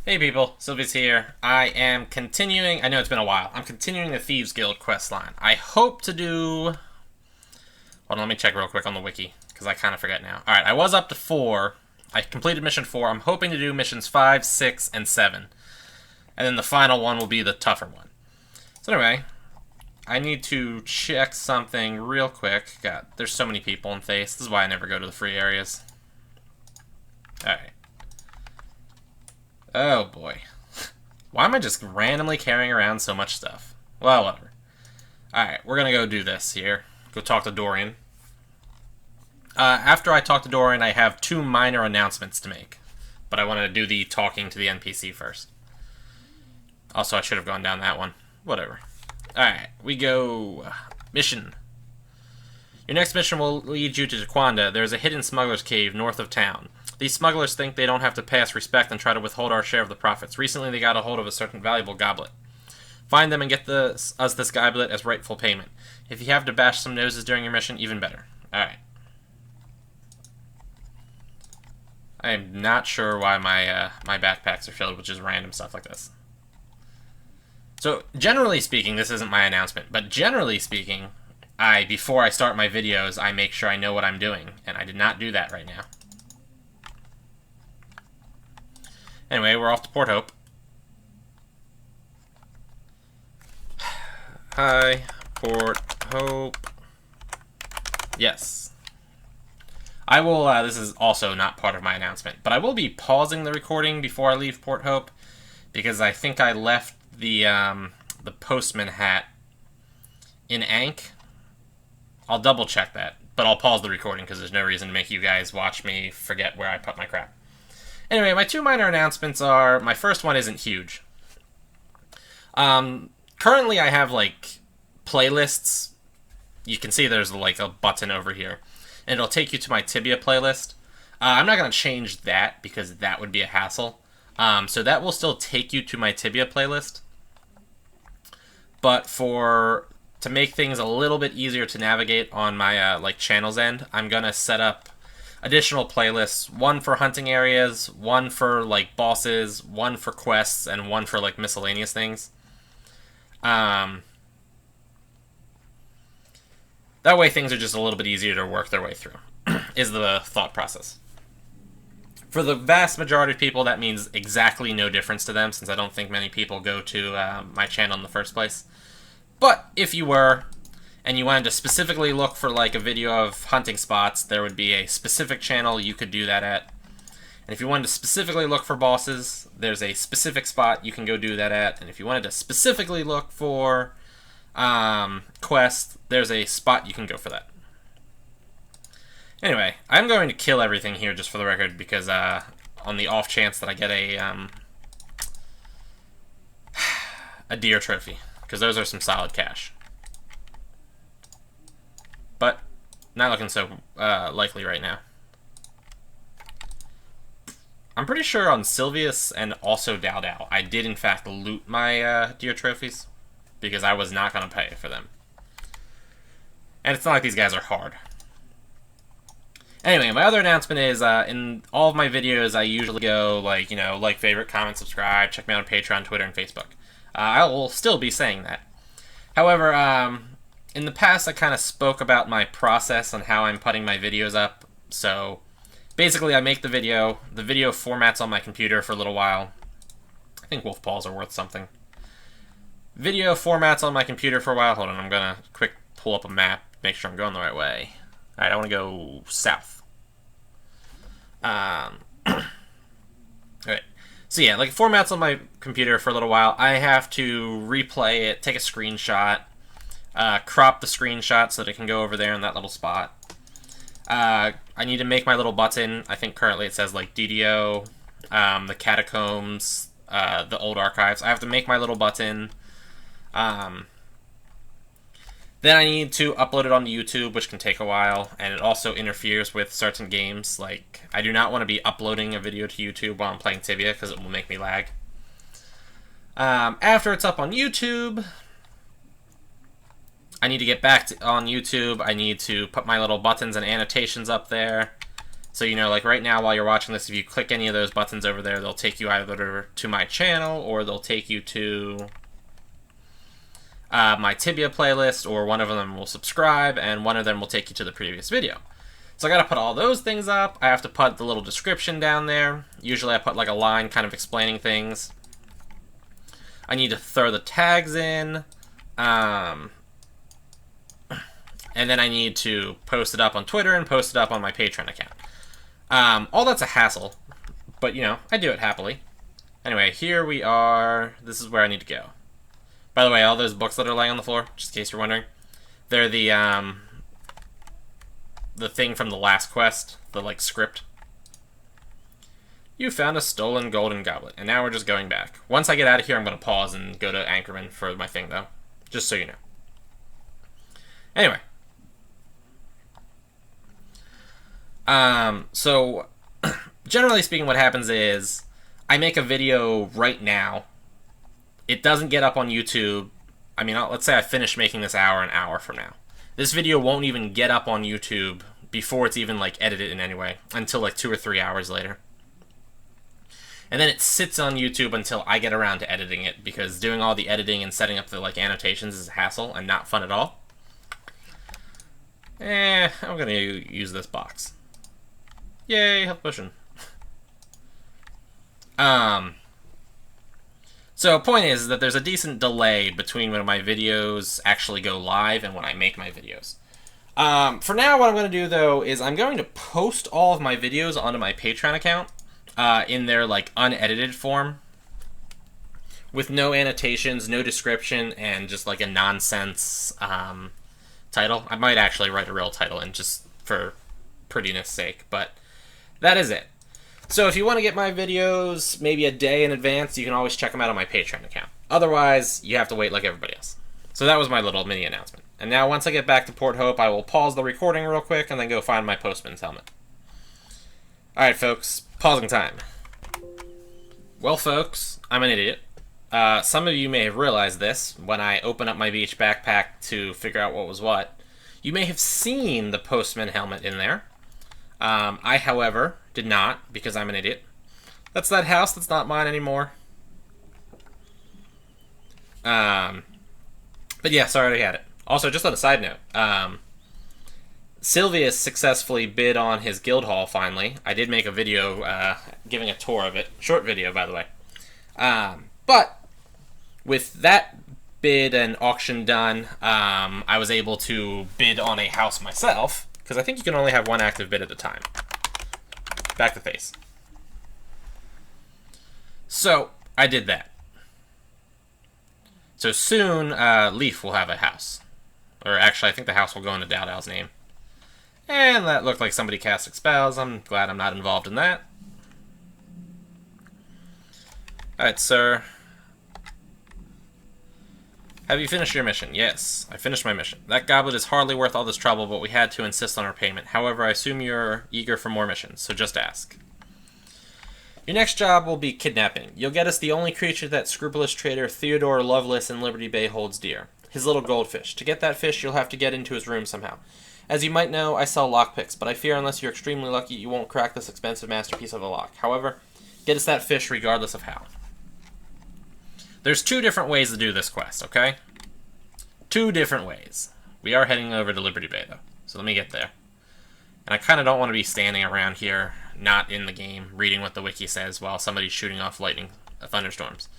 Hey people, Sylvia's here. I am continuing, I know it's been a while, I'm continuing the Thieves Guild quest line. I hope to do... Hold on, let me check real quick on the wiki, because I kind of forget now. Alright, I was up to 4. I completed mission 4. I'm hoping to do missions 5, 6, and 7. And then the final one will be the tougher one. So anyway, I need to check something real quick. God, there's so many people in Thieves. This is why I never go to the free areas. Alright. Oh boy. Why am I just randomly carrying around so much stuff? Well, whatever. Alright, we're gonna go do this here. Go talk to Dorian. After I talk to Dorian, I have 2 minor announcements to make. But I wanted to do the talking to the NPC first. Also, I should have gone down that one. Whatever. Alright, we go... Mission. Your next mission will lead you to Jaquanda. There is a hidden smuggler's cave north of town. These smugglers think they don't have to pay us respect and try to withhold our share of the profits. Recently, they got a hold of a certain valuable goblet. Find them and get us this goblet as rightful payment. If you have to bash some noses during your mission, even better. Alright. I am not sure why my backpacks are filled with just random stuff like this. So, generally speaking, this isn't my announcement, but generally speaking, before I start my videos, I make sure I know what I'm doing, and I did not do that right now. Anyway, we're off to Port Hope. Hi, Port Hope. Yes. I will, this is also not part of my announcement, but I will be pausing the recording before I leave Port Hope, because I think I left the Postman hat in ENG. I'll double check that, but I'll pause the recording because there's no reason to make you guys watch me forget where I put my crap. Anyway, my 2 minor announcements are, my first one isn't huge. Currently I have, like, playlists. You can see there's, like, a button over here. And it'll take you to my Tibia playlist. I'm not going to change that because that would be a hassle. So that will still take you to my Tibia playlist. But to make things a little bit easier to navigate on my, like, channel's end, I'm going to set up additional playlists, one for hunting areas, one for like bosses, one for quests, and one for like miscellaneous things. That way things are just a little bit easier to work their way through, is the thought process. For the vast majority of people, that means exactly no difference to them, since I don't think many people go to my channel in the first place. But if you were, and you wanted to specifically look for like a video of hunting spots, there would be a specific channel you could do that at. And if you wanted to specifically look for bosses, there's a specific spot you can go do that at. And if you wanted to specifically look for quests, there's a spot you can go for that. Anyway, I'm going to kill everything here just for the record, because on the off chance that I get a deer trophy, because those are some solid cash. But not looking so likely right now. I'm pretty sure on Sylvius and also Dao Dao, I did in fact loot my deer trophies, because I was not going to pay for them. And it's not like these guys are hard. Anyway, my other announcement is, in all of my videos, I usually go, like, you know, like, favorite, comment, subscribe, check me out on Patreon, Twitter, and Facebook. I will still be saying that. However, in the past, I kind of spoke about my process on how I'm putting my videos up. So, basically, I make the video formats on my computer for a little while. I think wolf paws are worth something. Video formats on my computer for a while. Hold on, I'm gonna quick pull up a map, make sure I'm going the right way. Alright, I want to go south. Alright. So yeah, like, formats on my computer for a little while. I have to replay it, take a screenshot, crop the screenshot so that it can go over there in that little spot. I need to make my little button. I think currently it says like DDO, the catacombs, the old archives. I have to make my little button. Then I need to upload it onto YouTube, which can take a while, and it also interferes with certain games. Like, I do not want to be uploading a video to YouTube while I'm playing Tibia, because it will make me lag. After it's up on YouTube, I need to get back on YouTube. I need to put my little buttons and annotations up there. So, you know, like right now while you're watching this, if you click any of those buttons over there, they'll take you either to my channel or they'll take you to my Tibia playlist, or one of them will subscribe and one of them will take you to the previous video. So I gotta put all those things up. I have to put the little description down there. Usually I put like a line kind of explaining things. I need to throw the tags in. And then I need to post it up on Twitter and post it up on my Patreon account. All that's a hassle, but you know, I do it happily. Anyway, here we are. This is where I need to go. By the way, all those books that are laying on the floor, just in case you're wondering, they're the thing from the last quest, the like script. You found a stolen golden goblet, and now we're just going back. Once I get out of here, I'm going to pause and go to Anchorman for my thing, though. Just so you know. Anyway. So, generally speaking, what happens is, I make a video right now. It doesn't get up on YouTube. I mean, let's say I finish making this an hour from now. This video won't even get up on YouTube before it's even, like, edited in any way, until, like, 2 or 3 hours later. And then it sits on YouTube until I get around to editing it, because doing all the editing and setting up the, like, annotations is a hassle and not fun at all. I'm gonna use this box. Yay, health potion. So, point is that there's a decent delay between when my videos actually go live and when I make my videos. For now, what I'm going to do, though, is I'm going to post all of my videos onto my Patreon account in their, like, unedited form with no annotations, no description, and just, like, a nonsense title. I might actually write a real title in just for prettiness sake, but that is it. So if you want to get my videos maybe a day in advance, you can always check them out on my Patreon account. Otherwise, you have to wait like everybody else. So that was my little mini announcement. And now once I get back to Port Hope, I will pause the recording real quick and then go find my Postman's Helmet. Alright folks, pausing time. Well folks, I'm an idiot. Some of you may have realized this when I open up my beach backpack to figure out what was what. You may have seen the Postman Helmet in there. I, however, did not, because I'm an idiot. That's that house that's not mine anymore. But yeah, sorry I already had it. Also, just on a side note, Sylvius successfully bid on his guild hall finally. I did make a video giving a tour of it. Short video, by the way. But with that bid and auction done, I was able to bid on a house myself, because I think you can only have one active bid at a time. Back to face. So, I did that. So soon, Leaf will have a house. Or actually, I think the house will go into Dowdow's name. And that looked like somebody casting spells. I'm glad I'm not involved in that. Alright, sir. Have you finished your mission? Yes, I finished my mission. That goblet is hardly worth all this trouble, but we had to insist on our payment. However, I assume you're eager for more missions, so just ask. Your next job will be kidnapping. You'll get us the only creature that scrupulous trader Theodore Lovelace in Liberty Bay holds dear. His little goldfish. To get that fish, you'll have to get into his room somehow. As you might know, I sell lockpicks, but I fear unless you're extremely lucky, you won't crack this expensive masterpiece of a lock. However, get us that fish regardless of how. There's 2 different ways to do this quest, okay? 2 different ways. We are heading over to Liberty Bay, though, so let me get there. And I kind of don't want to be standing around here, not in the game, reading what the wiki says while somebody's shooting off lightning thunderstorms.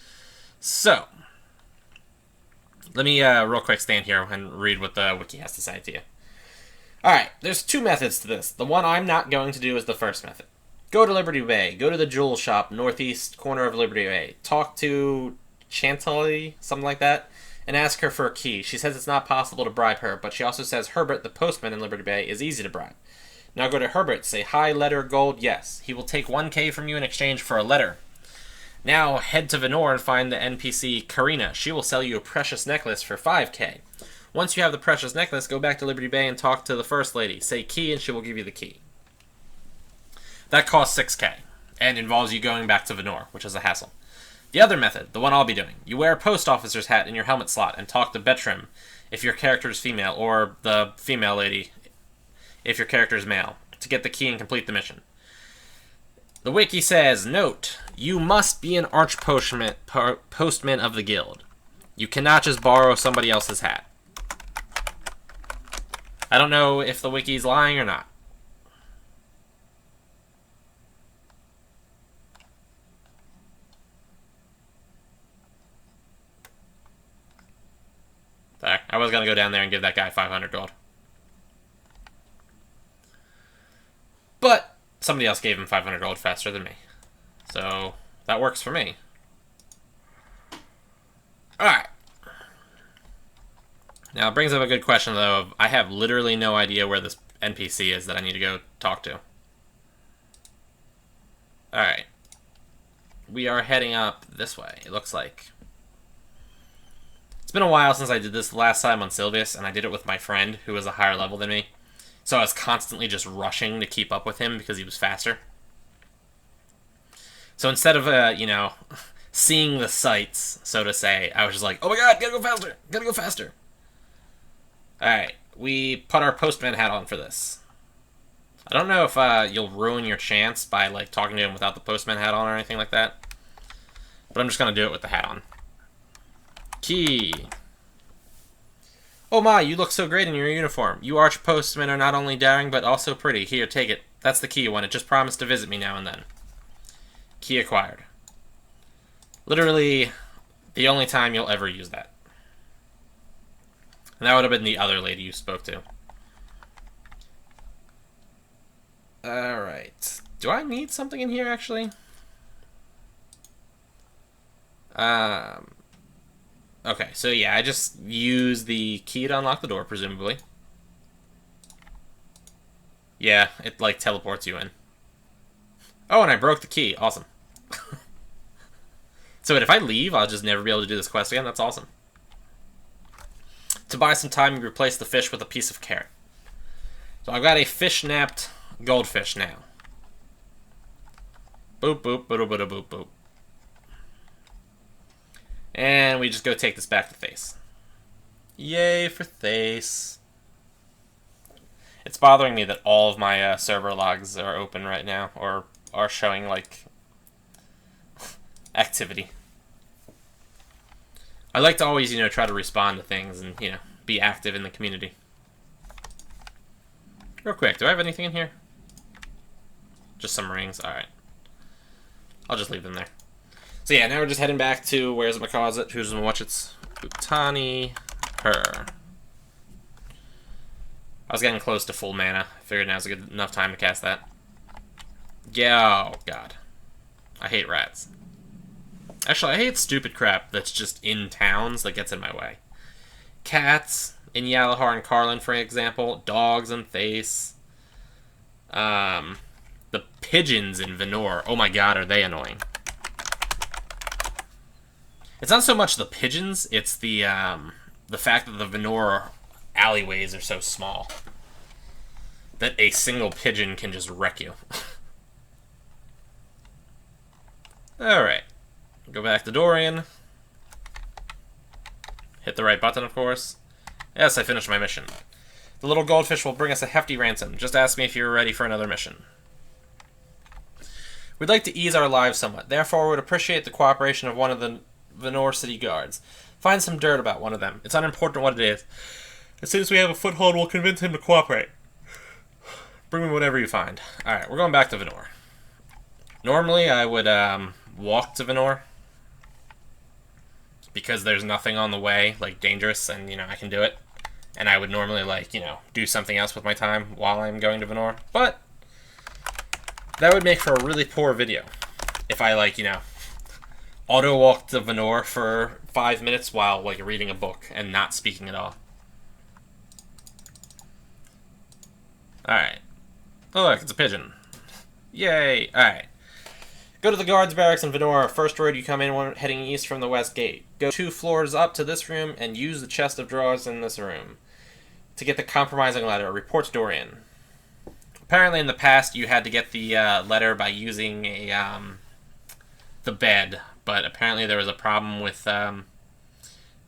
So, let me real quick stand here and read what the wiki has to say to you. Alright, there's 2 methods to this. The one I'm not going to do is the first method. Go to Liberty Bay. Go to the jewel shop, northeast corner of Liberty Bay. Talk to Chantilly, something like that, and ask her for a key. She says it's not possible to bribe her, but she also says Herbert, the postman in Liberty Bay, is easy to bribe. Now go to Herbert, say, hi, letter, gold, yes. He will take 1K from you in exchange for a letter. Now head to Venor and find the NPC Karina. She will sell you a precious necklace for 5K. Once you have the precious necklace, go back to Liberty Bay and talk to the First Lady. Say key and she will give you the key. That costs 6K, and involves you going back to Venor, which is a hassle. The other method, the one I'll be doing, you wear a post officer's hat in your helmet slot and talk to Bertram if your character is female, or the female lady if your character is male. to get the key and complete the mission. The wiki says, note, you must be an postman of the guild. You cannot just borrow somebody else's hat. I don't know if the wiki's lying or not. There. I was going to go down there and give that guy 500 gold. But somebody else gave him 500 gold faster than me. So that works for me. Alright. Now, it brings up a good question, though, of I have literally no idea where this NPC is that I need to go talk to. Alright. We are heading up this way, it looks like. It's been a while since I did this last time on Sylvius, and I did it with my friend, who was a higher level than me. So I was constantly just rushing to keep up with him because he was faster. So instead of, you know, seeing the sights, so to say, I was just like, oh my god, gotta go faster, gotta go faster. Alright, we put our postman hat on for this. I don't know if you'll ruin your chance by, like, talking to him without the postman hat on or anything like that. But I'm just gonna do it with the hat on. Key. Oh my, you look so great in your uniform. You arch postmen are not only daring, but also pretty. Here, take it. That's the key one. It just promised to visit me now and then. Key acquired. Literally, the only time you'll ever use that. And that would have been the other lady you spoke to. Alright. Do I need something in here, actually? Okay, so yeah, I just use the key to unlock the door, presumably. Yeah, it, like, teleports you in. Oh, and I broke the key. Awesome. So if I leave, I'll just never be able to do this quest again. That's awesome. To buy some time, you replace the fish with a piece of carrot. So I've got a fish-napped goldfish now. Boop, boop, boop, boop, boop, boop. And we just go take this back to Thace. Yay for Thace. It's bothering me that all of my server logs are open right now, or are showing, like, activity. I like to always, you know, try to respond to things and, you know, be active in the community. Real quick, do I have anything in here? Just some rings? Alright. I'll just leave them there. So yeah, now we're just heading back to Where's My Closet, Who's My Watchits, Utani, her. I was getting close to full mana. I figured now's a good enough time to cast that. Yeah, oh god. I hate rats. Actually, I hate stupid crap that's just in towns that gets in my way. Cats in Yalahar and Carlin, for example. Dogs in Thace. The pigeons in Venor. Oh my god, are they annoying. It's not so much the pigeons, it's the fact that the Venor alleyways are so small that a single pigeon can just wreck you. Alright. Go back to Dorian. Hit the right button, of course. Yes, I finished my mission. The little goldfish will bring us a hefty ransom. Just ask me if you're ready for another mission. We'd like to ease our lives somewhat. Therefore, would appreciate the cooperation of one of the Venor city guards. Find some dirt about one of them. It's unimportant what it is. As soon as we have a foothold, we'll convince him to cooperate. Bring me whatever you find. Alright, we're going back to Venor. Normally, I would walk to Venor, because there's nothing on the way, like, dangerous, and, you know, I can do it. And I would normally, like, you know, do something else with my time while I'm going to Venor. But that would make for a really poor video if I, like, you know, auto-walk to Venor for 5 minutes while, like, reading a book and not speaking at all. Alright. Oh, look, it's a pigeon. Yay! Alright. Go to the guards barracks in Venor. First road you come in heading east from the west gate. Go 2 floors up to this room and use the chest of drawers in this room to get the compromising letter. Report to Dorian. Apparently in the past you had to get the letter by using a the bed, but apparently there was a problem with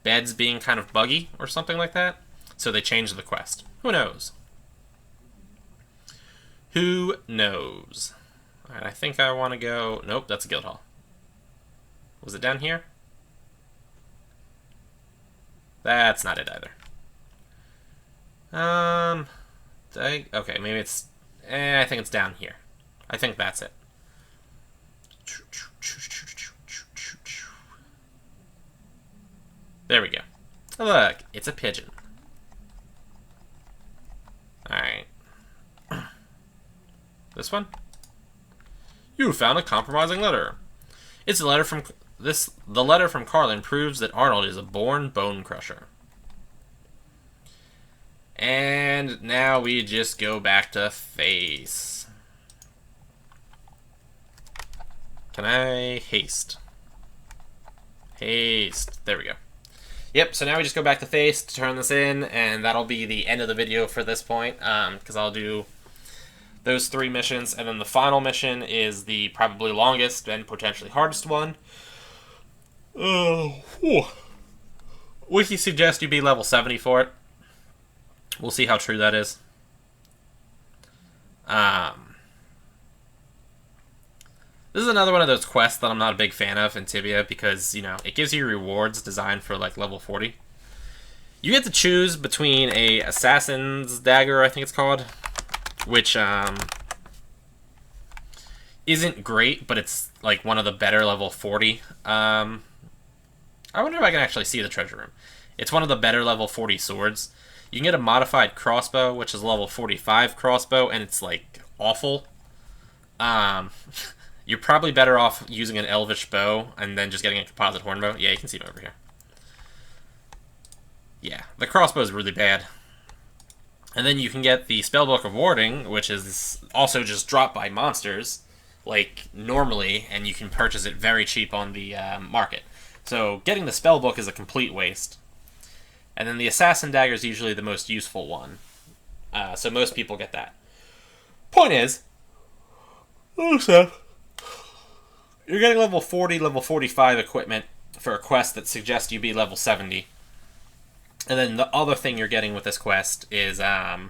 beds being kind of buggy or something like that, so they changed the quest. Who knows? Who knows? Alright, I think I want to go... Nope, that's a guild hall. Was it down here? That's not it either. Okay, maybe it's... I think it's down here. I think that's it. There we go. Look, it's a pigeon. Alright. This one? You found a compromising letter. It's a letter from... The letter from Carlin proves that Arnold is a born bone crusher. And now we just go back to face. Can I haste? Haste. There we go. Yep, so now we just go back to face to turn this in, and that'll be the end of the video for this point, because I'll do those 3 missions, and then the final mission is the probably longest and potentially hardest one. Wiki suggests you be level 70 for it. We'll see how true that is. This is another one of those quests that I'm not a big fan of in Tibia because, you know, it gives you rewards designed for, like, level 40. You get to choose between a Assassin's Dagger, I think it's called, which, isn't great, but it's, like, one of the better level 40. I wonder if I can actually see the treasure room. It's one of the better level 40 swords. You can get a modified crossbow, which is level 45 crossbow, and it's, like, awful. You're probably better off using an elvish bow and then just getting a composite hornbow. Yeah, you can see them over here. Yeah, the crossbow is really bad. And then you can get the Spellbook of Warding, which is also just dropped by monsters, like normally, and you can purchase it very cheap on the market. So getting the Spellbook is a complete waste. And then the Assassin Dagger is usually the most useful one. So most people get that. Point is, you're getting level 40, level 45 equipment for a quest that suggests you be level 70. And then the other thing you're getting with this quest is the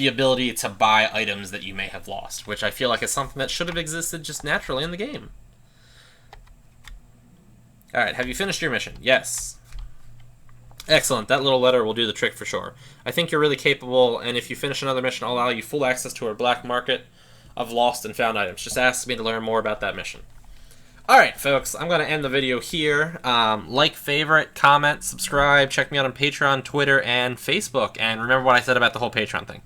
ability to buy items that you may have lost, which I feel like is something that should have existed just naturally in the game. Alright, have you finished your mission? Yes. Excellent, that little letter will do the trick for sure. I think you're really capable, and if you finish another mission, I'll allow you full access to our black market of lost and found items. Just ask me to learn more about that mission. Alright, folks, I'm going to end the video here. Like, favorite, comment, subscribe, check me out on Patreon, Twitter, and Facebook. And remember what I said about the whole Patreon thing.